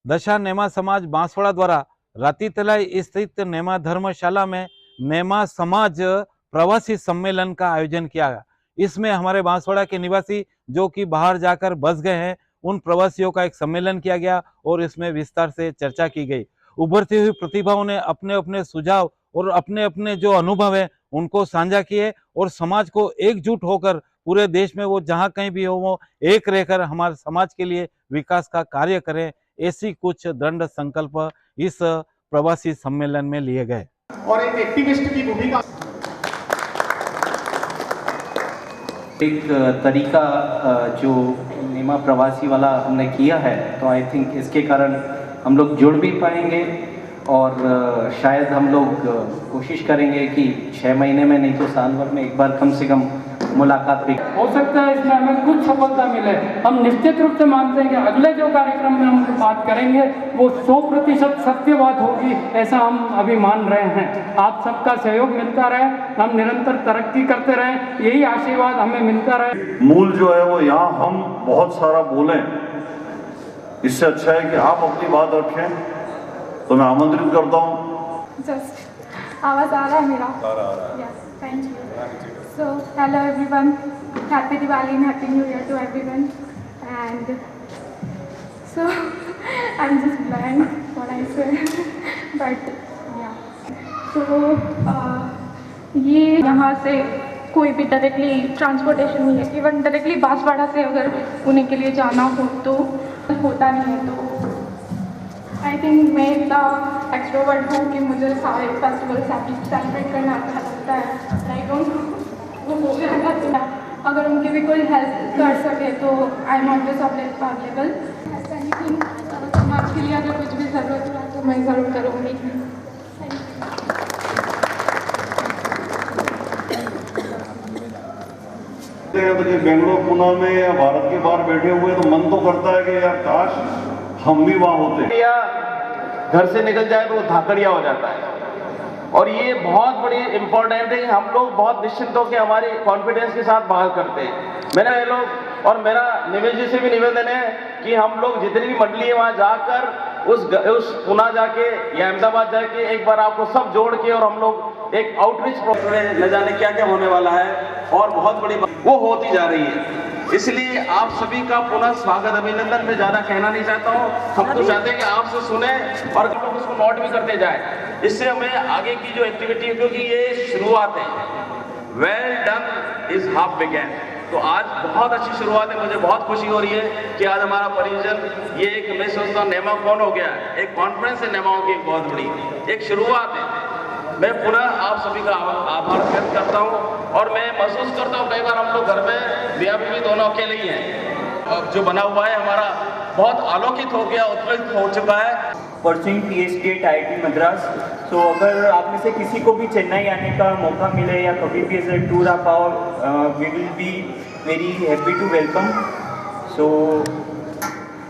दशा नेमा समाज बांसवाड़ा द्वारा रातीतलाई स्थित नेमा धर्मशाला में नेमा समाज प्रवासी सम्मेलन का आयोजन किया गया। इसमें हमारे बांसवाड़ा के निवासी जो कि बाहर जाकर बस गए हैं, उन प्रवासियों का एक सम्मेलन किया गया और इसमें विस्तार से चर्चा की गई। उभरती हुई प्रतिभाओं ने अपने अपने सुझाव और अपने अपने जो अनुभव है उनको साझा किए और समाज को एकजुट होकर पूरे देश में वो जहाँ कहीं भी हो वो एक रहकर हमारे समाज के लिए विकास का कार्य करें, ऐसी कुछ दृढ़ संकल्प इस प्रवासी सम्मेलन में लिए गए। और एक एक्टिविस्ट की भूमिका, एक तरीका जो नेमा प्रवासी वाला हमने किया है, तो आई थिंक इसके कारण हम लोग जुड़ भी पाएंगे और शायद हम लोग कोशिश करेंगे कि 6 महीने में नहीं तो साल भर में एक बार कम से कम मुलाकात भी हो सकता है। इसमें हमें कुछ सफलता मिले। हम निश्चित रूप से मानते हैं कि अगले जो कार्यक्रम में हम बात करेंगे वो 100% सत्य बात होगी, ऐसा हम अभी मान रहे हैं। आप सबका सहयोग मिलता रहे, हम निरंतर तरक्की करते रहें, यही आशीर्वाद हमें मिलता रहे। मूल जो है वो यहाँ हम बहुत सारा बोलें, इससे अच्छा है कि आप अपनी बात रखें, तो मैं आमंत्रित करता हूँ। जस्ट आवाज़ आ रहा है मेरा? Yes, thank you. So, hello everyone, happy Diwali and happy New Year to everyone. And so, I'm just blank what I said, but yeah. So, ये यहाँ से कोई भी डायरेक्टली ट्रांसपोर्टेशन नहीं है। इवन डायरेक्टली बांसवाड़ा से अगर पुणे के लिए जाना हो तो होता नहीं है। तो आई थिंक मैं इतना एक्सट्रोवर्ट हूँ कि मुझे सारे फेस्टिवल सेलिब्रेट करना अच्छा लगता है। आई डोंट नो वो अगर उनकी भी कोई हेल्प कर सके तो I am always available. Anything समाज के लिए अगर कुछ भी ज़रूरत हुआ तो मैं ज़रूर करूँगी। बेंगलोर पुणे में या भारत के बाहर बैठे हुए तो मन तो करता है कि यार काश हम भी वहाँ होते। घर से निकल जाए तो वो धाकड़िया हो जाता है और ये बहुत बड़ी इंपॉर्टेंट है कि हम लोग बहुत निश्चिंत होकर हमारे कॉन्फिडेंस के साथ बाहर करते हैं। मेरा ये लोग और मेरा निवेश जी से भी निवेदन है कि हम लोग जितनी भी मंडली है वहाँ जाकर उस पुणे जाके या अहमदाबाद जाके एक बार आपको सब जोड़ के और हम लोग एक आउटरीच प्रोग्राम न जाने क्या क्या होने वाला है और बहुत बड़ी वो होती जा रही है। इसलिए आप सभी का पुनः स्वागत, अभिनंदन। मैं ज़्यादा कहना नहीं चाहता हूँ, हम तो चाहते हैं कि आपसे सुने और हम लोग उसको नोट भी करते जाए। इससे हमें आगे की जो एक्टिविटी है, क्योंकि ये शुरुआत है, well done is half begin. तो आज बहुत अच्छी शुरुआत है, मुझे बहुत खुशी हो रही है कि आज हमारा परियोजन ये एक मैं सोचता हूँ नेमा कौन हो गया, एक कॉन्फ्रेंस है नेमाओं की, एक बहुत बड़ी एक शुरुआत है। मैं पुनः आप सभी का आभार व्यक्त करता हूँ और मैं महसूस करता हूँ कई बार हम लोग घर में बिया बीवी दोनों अकेले ही हैं। जो बना हुआ है हमारा बहुत आलोकित हो गया, उत्प्रेरित हो चुका है। Pursuing PhD at IIT Madras. तो अगर आप में से किसी को भी चेन्नई आने का मौका मिले या कभी भी एज ए टूर आप आओ, we will be very happy to welcome. So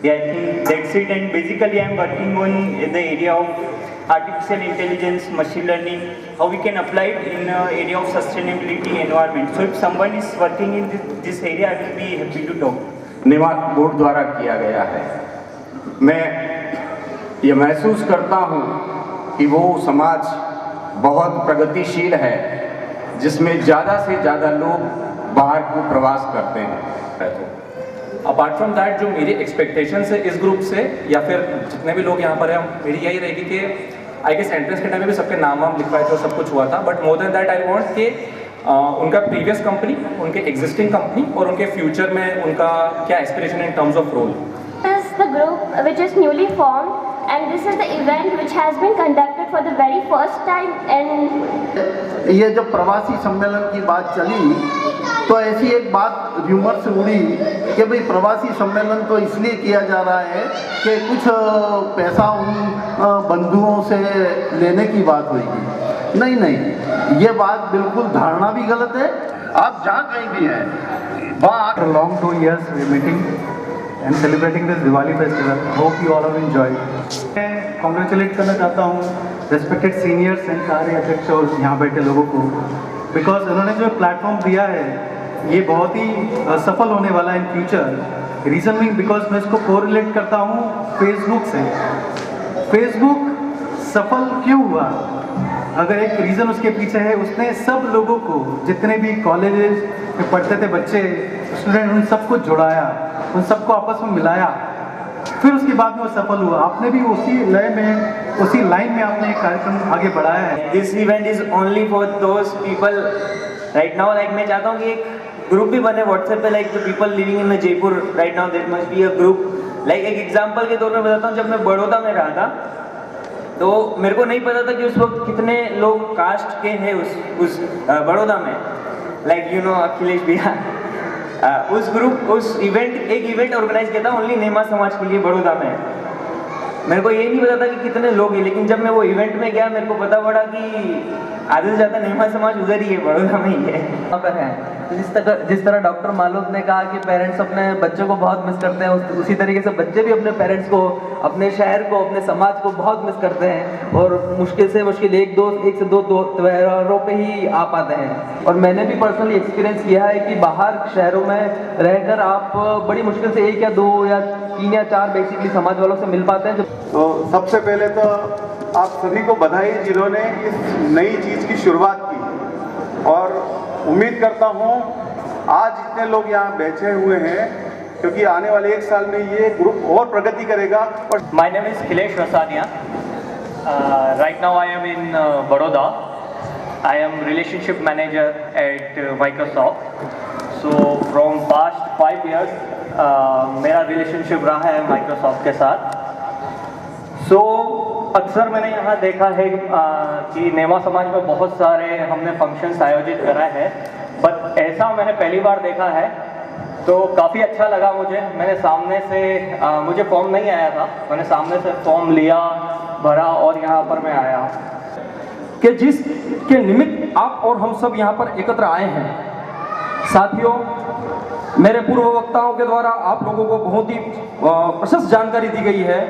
I think that's it. And basically I am working on the area of artificial intelligence, machine learning, how we can apply it in area of sustainability environment. So if someone is working in this area, I will be happy to talk. नेमा board द्वारा किया गया है। मैं ये महसूस करता हूँ कि वो समाज बहुत प्रगतिशील है जिसमें ज़्यादा से ज़्यादा लोग बाहर को प्रवास करते हैं। अपार्ट फ्रॉम दैट, जो मेरी एक्सपेक्टेशंस है इस ग्रुप से या फिर जितने भी लोग यहाँ पर हैं, मेरी यही रहेगी कि आई गेस एंट्रेंस के टाइम में भी सबके नाम वाम लिखवाए थे और सब कुछ हुआ था, but more than that I want कि उनका प्रीवियस कंपनी, उनके एग्जिस्टिंग कंपनी और उनके फ्यूचर में उनका क्या aspiration in terms of role. This is the group which is newly formed and this is the event which has been conducted for the very first time and ये जब प्रवासी सम्मेलन की बात चली तो ऐसी एक बात र्यूमर से उड़ी कि भाई प्रवासी सम्मेलन तो इसलिए किया जा रहा है कि कुछ पैसा उन बंधुओं से लेने की बात होगी। नहीं नहीं, ये बात बिल्कुल धारणा भी गलत है। आप जहाँ कहीं भी हैं वहाँ long 2 years we are meeting and celebrating this Diwali festival. Hope you all have enjoyed. मैं congratulate करना चाहता हूँ respected seniors and सारे अध्यक्ष और यहाँ बैठे लोगों को, because उन्होंने जो प्लेटफॉर्म दिया है ये बहुत ही सफल होने वाला है in future. Reason mean because मैं इसको कोरिलेट करता हूँ फेसबुक से। फेसबुक सफल क्यों हुआ? अगर एक रीज़न उसके पीछे है, उसने सब लोगों को, जितने भी कॉलेजेस में पढ़ते थे बच्चे स्टूडेंट, उन सबको जुड़ाया, उन सबको आपस में मिलाया, फिर उसके बाद में वो सफल हुआ। आपने भी उसी लय में, उसी लाइन में आपने एक कार्यक्रम आगे बढ़ाया है। This event is only for those people right now, like मैं चाहता हूँ कि एक ग्रुप भी बने व्हाट्सएप पे, like the people living in Jaipur right now, there must be a group. Like एक एग्जांपल के तौर पे बताता हूँ, जब मैं बड़ौदा में रहा था तो मेरे को नहीं पता था कि उस वक्त कितने लोग कास्ट के हैं उस बड़ौदा में, लाइक यू नो अखिलेश भैया। उस एक इवेंट ऑर्गेनाइज किया था ओनली नेमा समाज के लिए बड़ौदा में। मेरे को ये नहीं पता था कि कितने लोग हैं, लेकिन जब मैं वो इवेंट में गया मेरे को पता पड़ा कि आधे से ज़्यादा नेमा समाज उधर ही है, बड़ौदा में ही है। यहाँ पर है तो जिस तरह डॉक्टर मालूद ने कहा कि पेरेंट्स अपने बच्चों को बहुत मिस करते हैं, उसी तरीके से बच्चे भी अपने पेरेंट्स को, अपने शहर को, अपने समाज को बहुत मिस करते हैं और मुश्किल से मुश्किल एक से दो त्योहारों पे ही आ पाते हैं। और मैंने भी पर्सनली एक्सपीरियंस किया है कि बाहर शहरों में रहकर आप बड़ी मुश्किल से 1 या 2 या 3 या 4 बेसिकली समाज वालों से मिल पाते हैं। तो सबसे पहले तो आप सभी को बधाई जिन्होंने इस नई चीज़ की शुरुआत की, और उम्मीद करता हूँ आज इतने लोग यहाँ बैठे हुए हैं क्योंकि आने वाले 1 साल में ये ग्रुप और प्रगति करेगा। और my name is Khilesh रसानिया, right now I am in Baroda, I am relationship manager eight Microsoft. So from past 5 years मेरा रिलेशनशिप रहा है माइक्रोसॉफ्ट के साथ। सो अक्सर मैंने यहाँ देखा है कि नेमा समाज में बहुत सारे हमने फंक्शंस आयोजित करा है, बट ऐसा मैंने पहली बार देखा है, तो काफ़ी अच्छा लगा मुझे। मैंने सामने से मुझे फॉर्म नहीं आया था, मैंने सामने से फॉर्म लिया, भरा और यहाँ पर मैं आया कि जिसके निमित्त आप और हम सब यहाँ पर एकत्र आए हैं। साथियों, मेरे पूर्व वक्ताओं के द्वारा आप लोगों को बहुत ही प्रशस्त जानकारी दी गई है।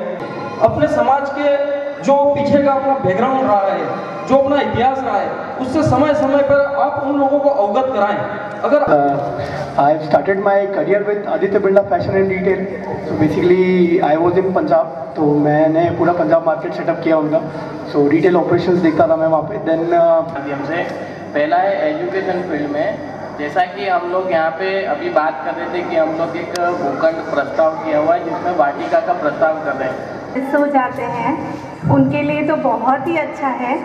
अपने समाज के जो पीछे का अपना बैकग्राउंड रहा है, जो अपना इतिहास रहा है, उससे समय समय पर आप उन लोगों को अवगत कराएं। अगर I have started my career with Aditya Birla fashion and retail. So basically I was in Punjab, तो मैंने पूरा पंजाब मार्केट सेटअप किया उनका। सो रिटेल ऑपरेशंस देखता था मैं वहाँ पे। देन माध्यम से पहला है एजुकेशन फील्ड में, जैसा कि हम लोग यहाँ पे अभी बात कर रहे थे कि हम लोग एक भूखंड प्रस्ताव किया हुआ है जिसमें वाटिका का प्रस्ताव कर रहे हैं। सो जाते हैं उनके लिए तो बहुत ही अच्छा है।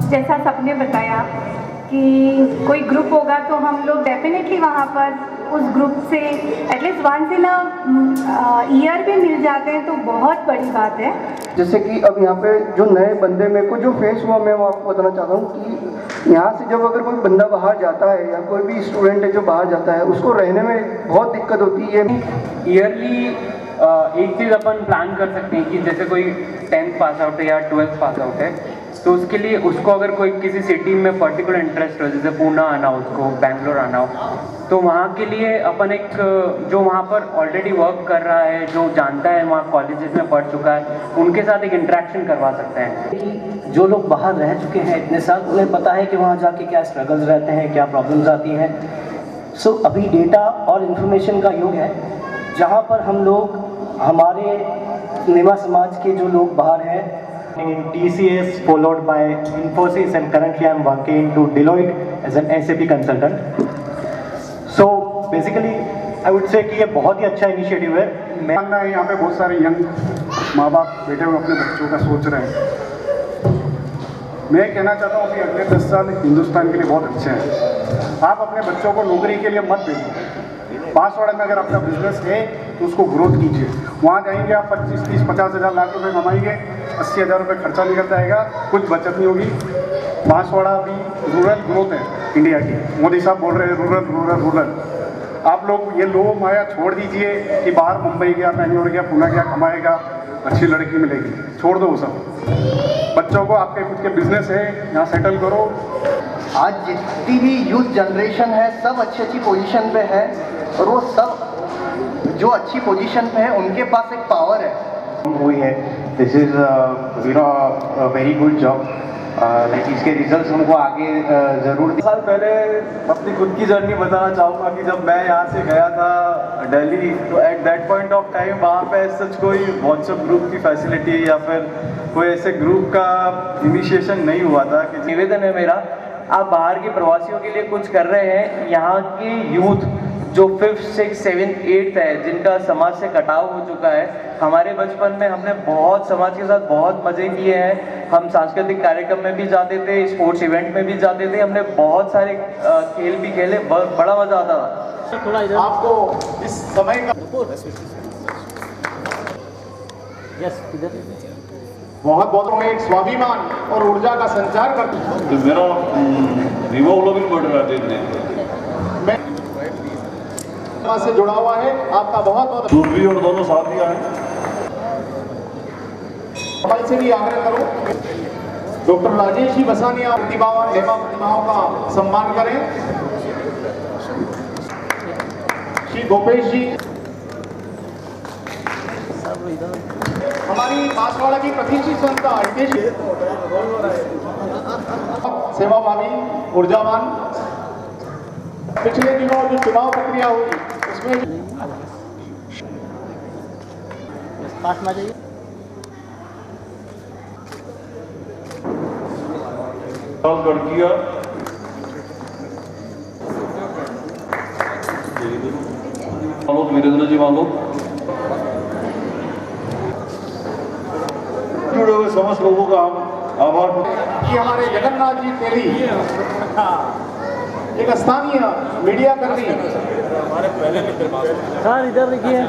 जैसा सबने बताया कि कोई ग्रुप होगा तो हम लोग डेफिनेटली वहाँ पर उस ग्रुप से at least once in a year भी मिल जाते हैं तो बहुत बड़ी बात है। जैसे कि अब यहाँ पे जो नए बंदे मेरे को जो फेस हुआ, मैं आपको बताना चाहता हूँ कि यहाँ से जब अगर कोई बंदा बाहर जाता है या कोई भी स्टूडेंट है जो बाहर जाता है, उसको रहने में बहुत दिक्कत होती है। ईयरली एक चीज़ अपन प्लान कर सकते हैं कि जैसे कोई 10th पास आउट है या 12th पास आउट है, तो उसके लिए उसको अगर कोई किसी सिटी में पर्टिकुलर इंटरेस्ट हो, जैसे पूना आना हो, उसको बैंगलोर आना हो, तो वहाँ के लिए अपन एक जो वहाँ पर ऑलरेडी वर्क कर रहा है, जो जानता है, वहाँ कॉलेजेस में पढ़ चुका है, उनके साथ एक इंटरेक्शन करवा सकते हैं। जो लोग बाहर रह चुके हैं इतने साल, उन्हें पता है कि वहाँ जाके क्या स्ट्रगल्स रहते हैं, क्या प्रॉब्लम्स आती हैं। सो अभी डेटा और इन्फॉर्मेशन का युग है, जहाँ पर हम लोग हमारे नेमा समाज के जो लोग बाहर हैं, in TCS followed by Infosys, and currently I am working to Deloitte as an SAP consultant. So basically I would say कि ये बहुत ही अच्छा इनिशिएटिव है। मैं यहाँ पे बहुत सारे यंग माँ बाप बैठे हुए अपने बच्चों का सोच रहे हैं। मैं कहना चाहता हूँ कि अगले 10 साल हिंदुस्तान के लिए बहुत अच्छे हैं। आप अपने बच्चों को नौकरी के लिए मत भेजो। बांसवाड़ा में अगर आपका बिजनेस है तो उसको ग्रोथ कीजिए। वहाँ जाएंगे आप 25, 30, 50 हज़ार लाख रुपए कमाएंगे, 80 हज़ार रुपये खर्चा निकल जाएगा, कुछ बचत नहीं होगी। बांसवाड़ा भी रूरल ग्रोथ है इंडिया की। मोदी साहब बोल रहे हैं रूरल रूरल रूरल। आप लोग ये लोग माया छोड़ दीजिए कि बाहर मुंबई गया, बेंगलोर गया, पुणे गया, कमाएगा, अच्छी लड़की मिलेगी। छोड़ दो वो सब। बच्चों को आपके खुद के बिजनेस है, यहाँ सेटल करो। आज जितनी भी यूथ जनरेशन है सब अच्छी अच्छी पोजीशन पे है, और वो सब जो अच्छी पोजीशन पे है उनके पास एक पावर है। हुई है, this is a very good job like इसके रिजल्ट्स हमको आगे ज़रूर। साल पहले अपनी खुद की जर्नी बताना चाहूँगा कि जब मैं यहाँ से गया था दिल्ली, तो at that point of time वहाँ पे सच कोई व्हाट्सएप ग्रुप की फैसिलिटी या फिर कोई ऐसे ग्रुप का इनिशिएशन नहीं हुआ था। कि निवेदन है मेरा, आप बाहर के प्रवासियों के लिए कुछ कर रहे हैं। यहाँ की यूथ जो 5th, 6th, 7th, 8th है, जिनका समाज से कटाव हो चुका है, हमारे बचपन में हमने बहुत समाज के साथ बहुत मज़े किए हैं। हम सांस्कृतिक कार्यक्रम में भी जाते थे, स्पोर्ट्स इवेंट में भी जाते थे, हमने बहुत सारे खेल भी खेले, बड़ा मज़ा आता था। थोड़ा आपको इस समय का बहुत बहुत एक स्वाभिमान और ऊर्जा का संचार करती है। मेरा हीमोग्लोबिन बढ़ रहा है दिन से जुड़ा हुआ है। आपका बहुत बहुत दूरबी और दोनों साथ ही आए। मोबाइल से भी आग्रह करो, डॉक्टर राजेश जी बसानिया प्रतिभाओं का सम्मान करें। श्री गोपेश जी, हमारी बांसवाड़ा की प्रतिष्ठित संस्था सेवाभावी, ऊर्जावान। पिछले दिनों जो चुनाव प्रक्रिया हुई उसमें पास में जाइए। गढ़किया वीरेंद्र जी मालो जुड़े हुए समस्त लोगों का हम आभार। कि हमारे जगन्नाथ जी तेली एक स्थानीय मीडिया कर्मी सर इधर देखिए।